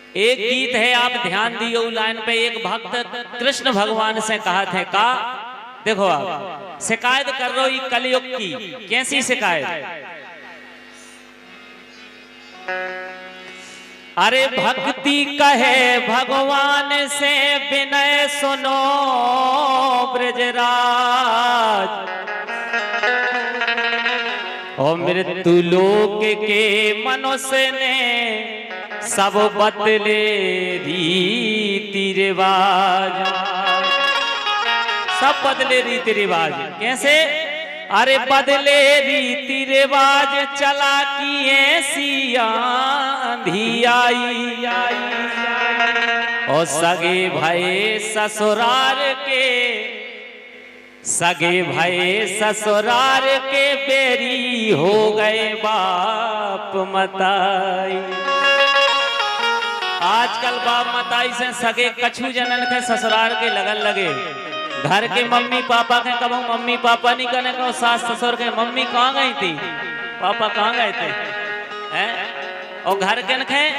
एक गीत है, आप ध्यान दियो लाइन पे। एक भक्त कृष्ण भगवान से कहा थे का, देखो आप शिकायत कर रहे हो कलयुग की। कैसी शिकायत? अरे भक्ति कहे भगवान से विनय सुनो ब्रजराज, और मृत्यु लोक के मनुष्य ने सब बदले रीति रिवाज, सब बदले रीति रिवाज। कैसे? अरे बदले रीति रिवाज, चला की ऐसी आंधी आई, और सगे भये ससुराल के, सगे भये ससुराल के बेरी हो गए बाप मताई। आजकल बाप मताई से सगे कछु जनन के ससुराल के लगन लगे। घर के मम्मी पापा के कबो मम्मी पापा नहीं कहने को, सास ससुर के मम्मी कहाँ गई थी, पापा कहाँ गए थे, हैं? और घर के नखे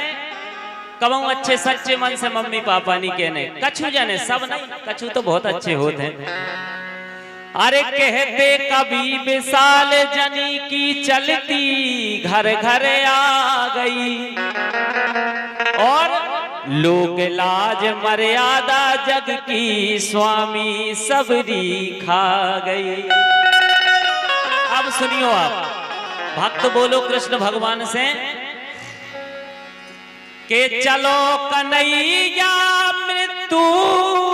कबो अच्छे सच्चे मन से मम्मी पापा नहीं कहने। कछु जने, सब नहीं, कछु तो बहुत अच्छे होते हैं। अरे कहते कभी विशाल जनी की चलती घर घर आ गई, और लोक लाज मर्यादा जग की स्वामी सबरी खा गई। अब सुनियो आप, भक्त बोलो कृष्ण भगवान से के चलो कन्हैया मृत्यु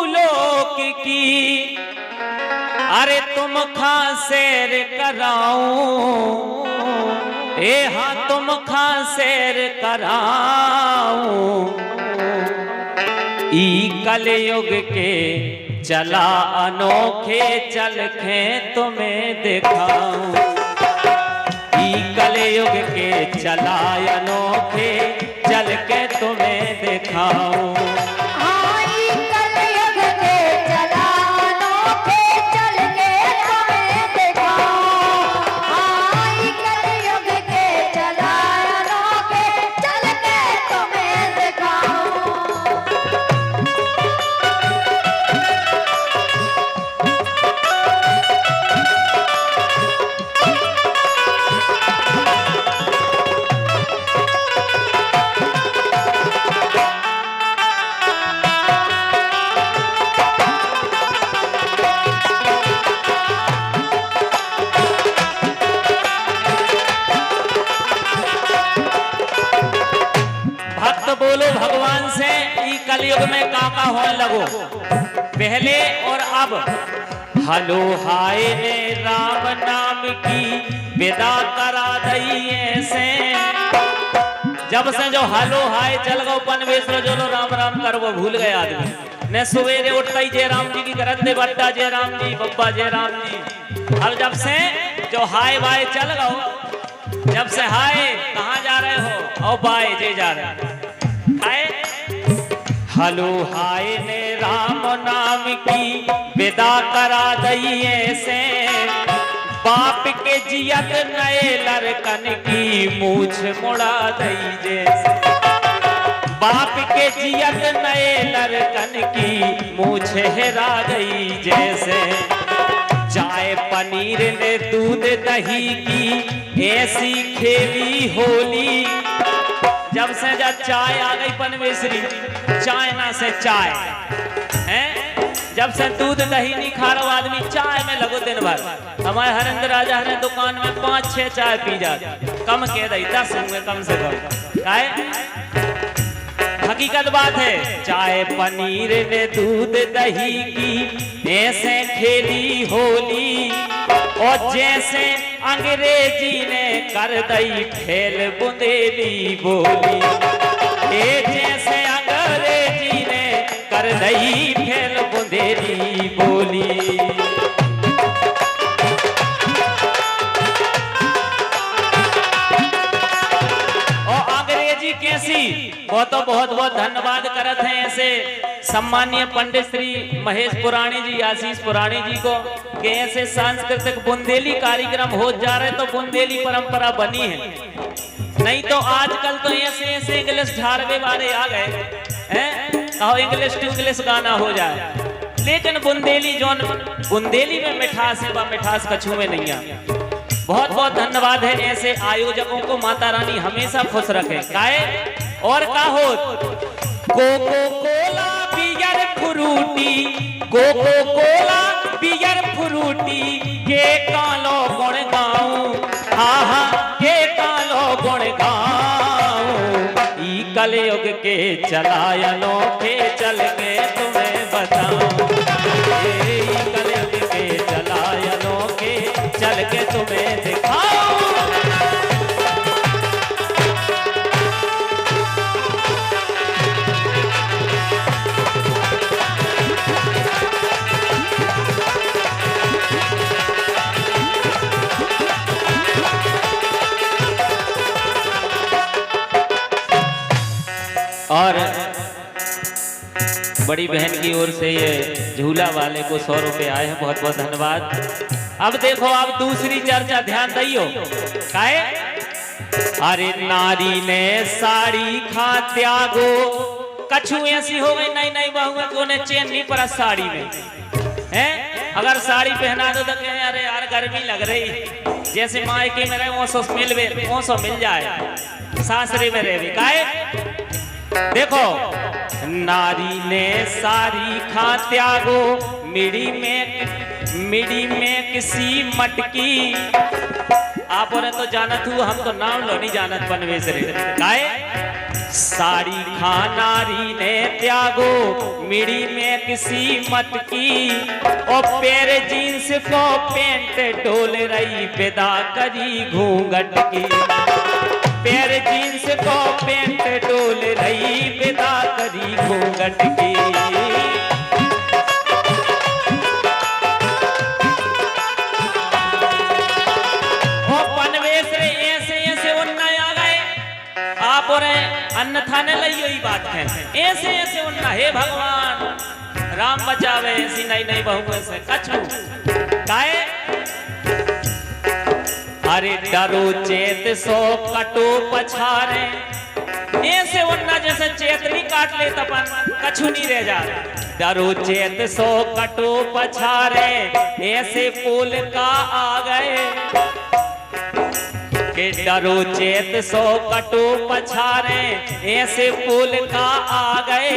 लोक की, अरे तुम खा शेर कराऊं, ए हाँ तुम खा शेर कराऊं। ई कलयुग के चला अनोखे चलखे तुम्हें दिखाऊं, ई कलयुग के चला अनोखे चलके तुम्हें दिखाऊं। बोलो भगवान से ई कलयुग में काका होने लगो, पहले और अब। हलो हाय ने राम नाम की विदा करा दई ऐसे, जब से जो हलो हाय चल गो पनवेश जो राम राम कर वो भूल गए आदमी ने। सवेरे उठता ही जय राम जी की करत दे, बट्टा जय राम जी, बब्बा जय राम जी। अब जब से जो हाय बाय चल गो, जब से हाय कहाँ जा रहे हो और बाय जे जा रहे हो। हलो हाय ने राम नाम की विदा करा दई ऐसे, बाप के जियत नए लड़कन की मूछ मुड़ा दई जैसे, बाप के जियत नए लड़कन की मूछ हेरा गई जैसे। चाय पनीर ने दूध दही की ऐसी खेली होली, जब से जब चाय आ गई पनवेसरी, चाय ना से चाय हैं, जब से दूध दही नहीं खा रहा आदमी चाय में लगो दिन भर। हमारे हरिंद्र राजा ने दुकान में 5-6 चाय पी जाते, कम कह दई 10 होंगे कम से कम। काय हकीकत बात है। चाय पनीर ने दूध दही की ऐसे खेली होली, और जैसे अंग्रेजी ने कर दई फेल बुंदेली बोली, ए जैसे अंग्रेजी ने कर दई फेल बुंदेली बोली। और अंग्रेजी कैसी, वो तो बहुत बहुत धन्यवाद करत हैं ऐसे सम्मानीय पंडित श्री महेश पुराणी जी, आशीष पुराणी जी को, कि ऐसे सांस्कृतिक बुंदेली कार्यक्रम हो जा रहे तो बुंदेली परंपरा बनी है। नहीं तो आजकल तो ऐसे ऐसे इंग्लिश ढारवे वाले आ गए हैं, कहो इंग्लिश टू इंग्लिश गाना हो जाए, लेकिन बुंदेली जौन बुंदेली में मिठास है, वह मिठास कछू में नहीं है। बहुत बहुत धन्यवाद है ऐसे आयोजकों को, माता रानी हमेशा खुश रखे। काहे और का हो Coca Cola beer Frooti, Coca Cola beer Frooti, के कालो गुण गाऊं, हाँ हाँ के कालो गुण गाऊं, ई कलयुग के चलायनों के चल के तुम्हें बताऊं, ई कलयुग के चलायनों के चल के तुम्हें दिखाऊं। और बड़ी बहन की ओर से ये झूला वाले को 100 रुपए आए हैं, बहुत बहुत धन्यवाद। अब देखो आप दूसरी चर्चा ध्यान दियो। काहे अरे नारी ने साड़ी खा त्यागो, कछु ऐसी हो गई नहीं नहीं बहु को ने चैन नहीं पड़ा साड़ी में हैं, अगर साड़ी पहना दो तो कहें अरे यार गर्मी लग रही, जैसे मायके में रहे वो सो मिल जाए, सासरे में रहे। काहे देखो नारी ने सारी खा त्यागो, मिड़ी में किसी मटकी, आप और तो जानत हूँ, हम तो नाम लो नहीं जानत पनवेश रे। काहे साड़ी खा नारी ने त्यागो, मिड़ी में किसी मटकी, और पैर जींस को पेंट डोल रही, विदा करी घूंघट की, पैर जींस को पेंट डोल रही, विदा करी घूंघट की। वो पनवेश रे ऐसे ऐसे उन्ना आ गए, आप और अन्यथा ने लई हुई बात है, ऐसे ऐसे उन्ना, हे भगवान राम बचावे ऐसी नई नई बहू से कछु। काहे अरे डरो चेत सो कटो पछारे, ऐसे उन्ना जैसे चेतनी काट ले तपन कछु नहीं रह जा। डरो चेत सो कटो पछारे, ऐसे पोल का आ गए, के डरो चेत सो कटो पछारे, ऐसे पोल का आ गए,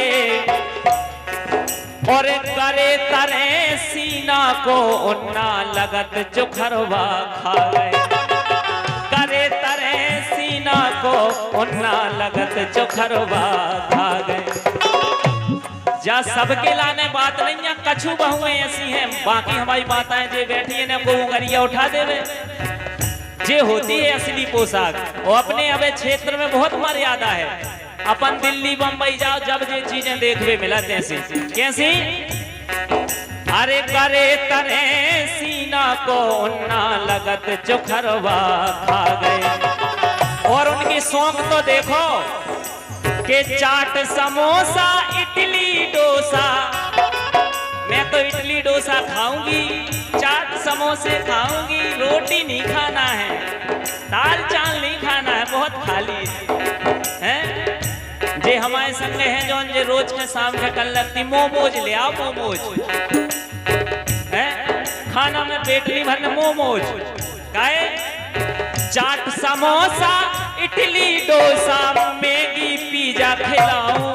और करे तरे सीना को उन्ना लगत चुखरवा खा गए, करे तरे सीना को उन्ना लगत चुखरवा खा गए। जा सबके लाने बात नहीं है, कछु बहुएं ऐसी हैं, बाकी हमारी माताएं जो बैठी है ना को उंगलियां उठा देवे, जे होती है असली पोशाक, वो अपने अब क्षेत्र में बहुत मर्यादा है। अपन दिल्ली बम्बई जाओ, जब ये चीजें देखने मिला तैसी कैसी, अरे करे तरे सीना को उन्ना लगत चुखरवा खा गए। और उनकी शौक तो देखो कि चाट समोसा इडली डोसा, मैं तो इडली डोसा खाऊंगी, चाट समोसे खाऊंगी, रोटी नहीं खाना है, दाल चावल नहीं खाना है, बहुत खाली है। जे हमारे संग हैं जो जे रोज के शाम के कल लगती मोमोज ले आओ, मोमोज है खाना में पेट नहीं भरने, मोमोज काहे चाट समोसा इडली डोसा, मैगी पिज्जा खिलाऊं,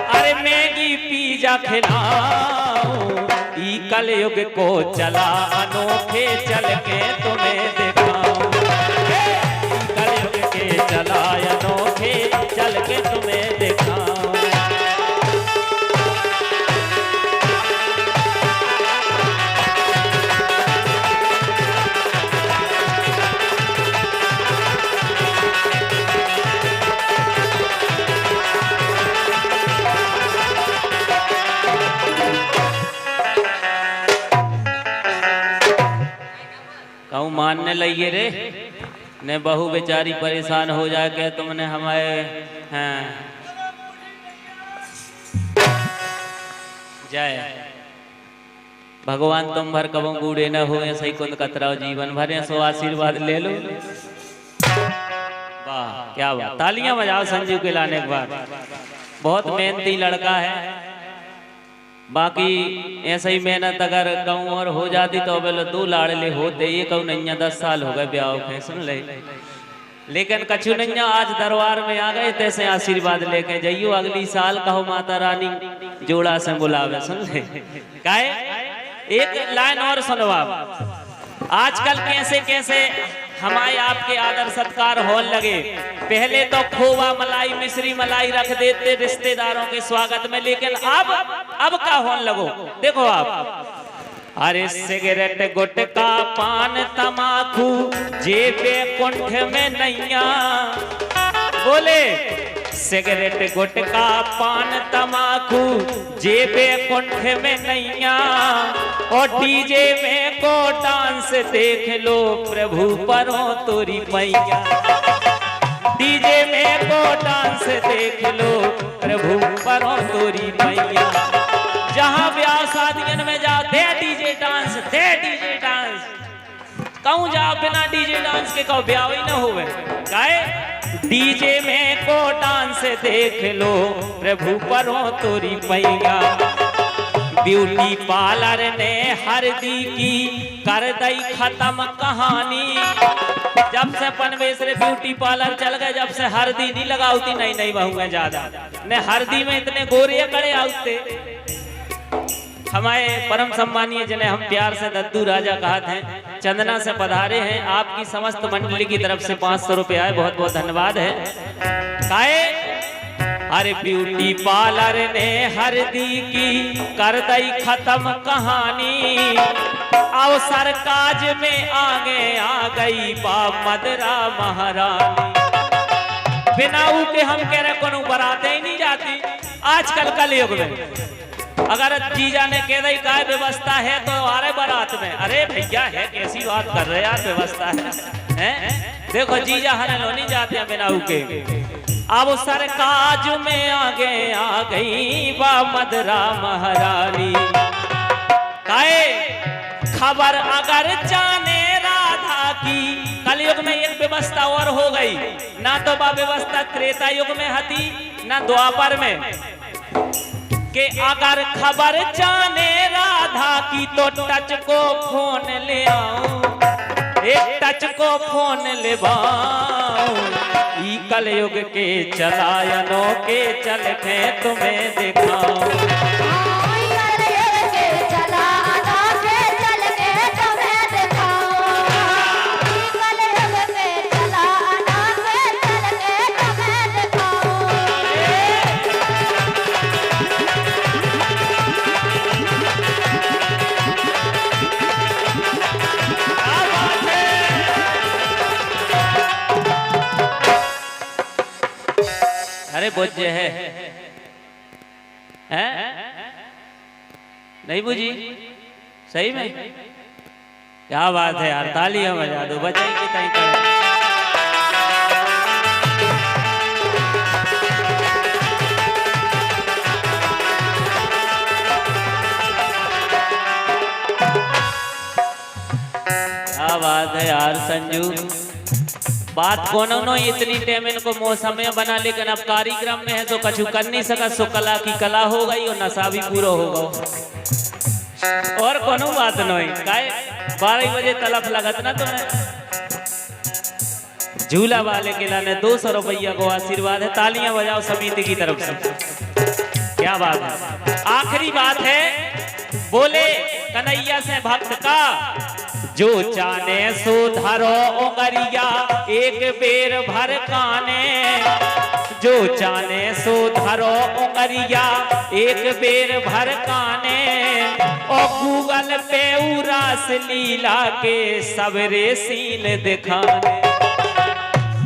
अरे मैगी पिज्जा खिलाऊं, ई कलयुग को चला अनोखे चल के तुम्हें दिखाऊं, कलयुग के चला अनोखे चल के तुम्हें दिखाऊं। कहूँ मानने लगिए रे ने बहू बेचारी परेशान हो जाए के तुमने हमारे हैं जय भगवान तुम भर कबों बूढ़े न हो, सही कुंद कतराओ जीवन भर, सो आशीर्वाद ले लो। वाह क्या बात, तालियां बजाओ संजू के लाने के बाद। बहुत मेहनती लड़का है। बाकी ऐसे ही मेहनत अगर कहूँ और हो जाती तो बोले 2 लाड़ले होते, ये कहूँ नैया 10 साल हो गए ब्याह के, सुन ले। लेकिन कछु नैया आज दरबार में आ गए, तैसे आशीर्वाद लेके जाइयो, अगली साल कहो माता रानी जोड़ा से बुलावे, सुन ले। काहे एक लाइन और सुनवा, आजकल कैसे कैसे हमारे आपके आदर सत्कार होने लगे। पहले तो खोवा मलाई मिश्री मलाई रख देते रिश्तेदारों के स्वागत में, लेकिन अब क्या होने लगो, देखो आप। अरे सिगरेट गुटखा पान तमाकू जेबे कुंठ में नैया, बोले सिगरेट गुटखा पान तमाकू जेबे कुंठ में नैया, और डीजे में को डांस देख लो प्रभु परो तोरी मैया। डीजे में को डांस देख लो प्रभु परो तोरी मैया। जहां ब्याह शादियन में जाओ दे डीजे डांस, दे डीजे डांस। कहूँ जाओ बिना डीजे डांस के कहो ब्याह ही न होवे। गाए डीजे में को डांस देख लो प्रभु परो तोरी मैया। ब्यूटी पार्लर ने हरदी की कर दई खत्म कहानी। जब से पनवेसरे ब्यूटी पार्लर चल गए, जब से हरदी नहीं लगाती, नहीं बहुए ज्यादा ने हरदी में इतने गोरे करे आउते। हमारे परम सम्मानीय जिन्हें हम प्यार से दद्दू राजा कहते हैं, चंदना से पधारे हैं। आपकी समस्त मंडली की तरफ से 500 रुपए आए, बहुत बहुत धन्यवाद है। काहे अरे ब्यूटी पार्लर ने हरदी की कर दई खत्म कहानी। अवसर काज में आगे आ गई बा मदरा महारानी। बिना के हम कह रहे कोनो बराते ही नहीं जाती आजकल कलयुग में। अगर जीजा ने कह दी काय व्यवस्था है तो आ रहे बारात में, अरे भैया है कैसी बात कर रहे यार, व्यवस्था है? देखो जीजा हरे लो नहीं जाते हैं बिना के। अब सरकाज में आगे आ गई बा मदरा महारानी। काहे खबर अगर जाने राधा की, कलयुग में एक व्यवस्था और हो गई ना, तो बा व्यवस्था त्रेता युग में हती ना द्वापर में, कि अगर खबर जाने राधा की तो टच को फोन ले आऊं, एक टच को फोन ले ई कलयुग के चलायनों के चलते तुम्हें दिखाऊं। अरे बोझे है नहीं बुझी सही में, क्या बात है यार, तालियां बजा दो, बजाई की तई करे। क्या बात है यार संजू, बात कोनो नो इतनी टाइम इनको मौसम में बना, लेकिन अब कार्यक्रम में है तो कछु कर नहीं सका। सो कला की कला हो गई और नशा भी पूरा हो गया, और कोनो बात नहीं। काय 12 बजे तलफ लगत ना तुम्हें। झूला वाले के लाने 200 रुपया को आशीर्वाद है, तालियां बजाओ समिति की तरफ से। क्या बात है। आखिरी बात है, बोले कन्हैया से भक्त का, जो चाने सो धरो उंगरिया एक बेर भर काने। जो चाने सो धरो उंगरिया एक बेर भर काने। और गूगल पे उरास लीला के सबरे सीन दिखाने।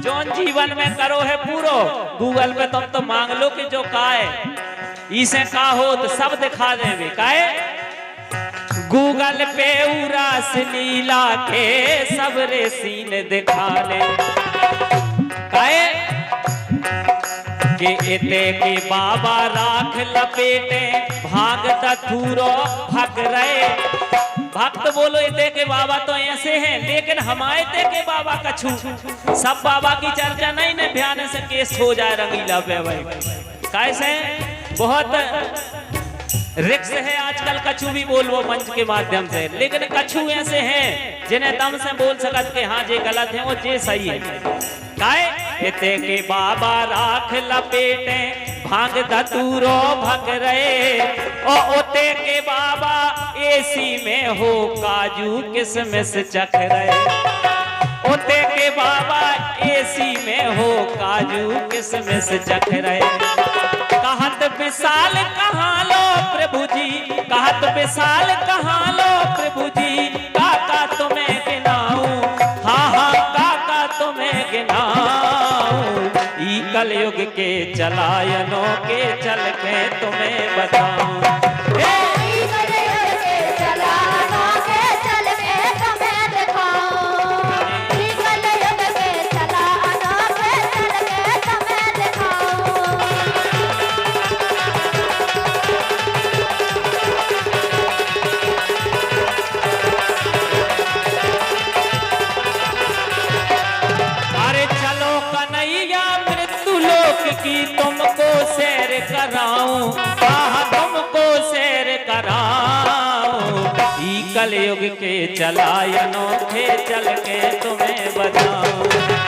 जो जीवन में करो है पूरो, गूगल पे तुम तो मांग लो कि जो का है इसे का हो तो सब दिखा देंगे। काहे गूगल पे उरास लीला के सबरे सीन दिखाने। काहे के इते के बाबा राख लपेटे भाग तथुरो भग रहे। भक्त बोलो इते के बाबा तो ऐसे हैं, लेकिन हमारे ते के बाबा कछु सब बाबा की चर्चा नहीं न ध्यान से केस हो जाए रंगीला पे भाई। कैसे बहुत रिक्स है आजकल, कछु भी बोलो मंच के माध्यम से, लेकिन कछु ऐसे हैं जिन्हें दम से बोल सकत के हाँ जे गलत है वो जे सही है। काहे इते के बाबा राख लपेटे भांग धतूरो भग रहे, और ओते के बाबा एसी में हो काजू किसमिस चख रहे। ओते के बाबा एसी में हो काजू किसमिस चख रहे। कहत विशाल कहाँ लो प्रभु जी, कहत विशाल कहाँ लो प्रभु जी, काका तुम्हें गिनाऊं, हाँ हाँ काका तुम्हें गिनाऊं। ई कलयुग के चलायनों के चल के तुम्हें बताऊं। की तुमको सैर कराऊं, तुमको सैर कराऊं। ई कलयुग के चलायनों के चल के तुम्हें बताऊं।